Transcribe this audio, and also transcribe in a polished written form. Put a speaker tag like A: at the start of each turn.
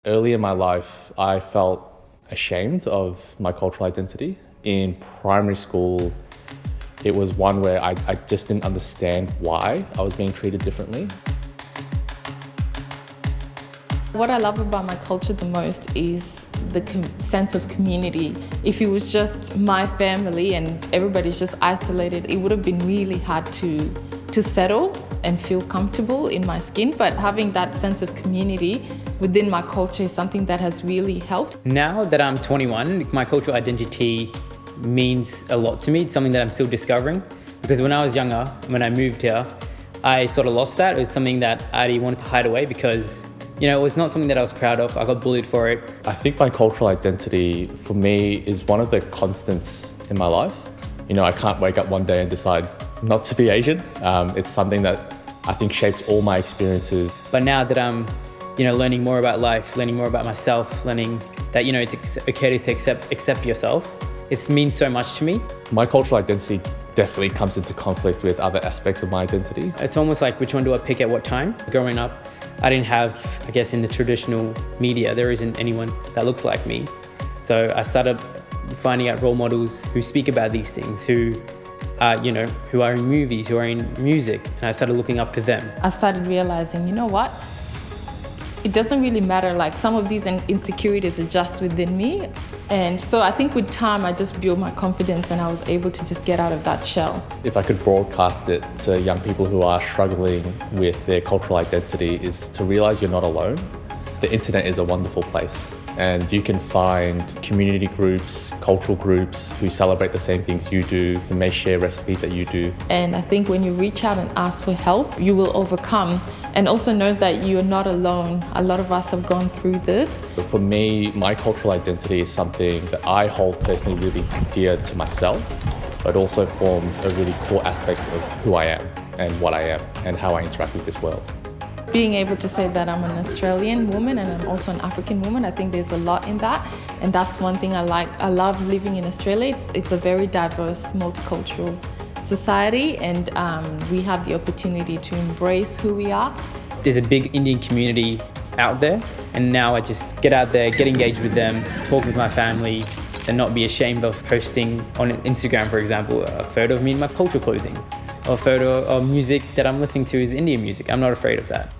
A: Early in my life, I felt ashamed of my cultural identity. In primary school, it was one where I just didn't understand why I was being treated differently.
B: What I love about my culture the most is the sense of community. If it was just my family and everybody's just isolated, it would have been really hard to settle and feel comfortable in my skin. But having that sense of community within my culture is something that has really helped.
C: Now that I'm 21, my cultural identity means a lot to me. It's something that I'm still discovering. Because when I was younger, when I moved here, I sort of lost that. It was something that I wanted to hide away because it was not something that I was proud of. I got bullied for it.
A: I think my cultural identity, for me, is one of the constants in my life. I can't wake up one day and decide not to be Asian. It's something that I think shapes all my experiences.
C: But now that I'm, learning more about life, learning more about myself, learning that, it's okay to accept yourself, it means so much to me.
A: My cultural identity definitely comes into conflict with other aspects of my identity.
C: It's almost like which one do I pick at what time? Growing up, I didn't have, I guess in the traditional media, there isn't anyone that looks like me. So I started finding out role models who speak about these things, who are in movies, who are in music, and I started looking up to them.
B: I started realizing, you know what? It doesn't really matter, like some of these insecurities are just within me. And so I think with time, I just built my confidence and I was able to just get out of that shell.
A: If I could broadcast it to young people who are struggling with their cultural identity, is to realize you're not alone. The internet is a wonderful place, and you can find community groups, cultural groups who celebrate the same things you do, who may share recipes that you do.
B: And I think when you reach out and ask for help, you will overcome. And also know that you're not alone. A lot of us have gone through this.
A: For me, my cultural identity is something that I hold personally really dear to myself, but also forms a really core aspect of who I am and what I am and how I interact with this world.
B: Being able to say that I'm an Australian woman and I'm also an African woman, I think there's a lot in that. And that's one thing I like. I love living in Australia. It's a very diverse, multicultural society, and we have the opportunity to embrace who we are.
C: There's a big Indian community out there, and now I just get out there, get engaged with them, talk with my family, and not be ashamed of posting on Instagram, for example, a photo of me in my cultural clothing, or a photo of music that I'm listening to is Indian music. I'm not afraid of that.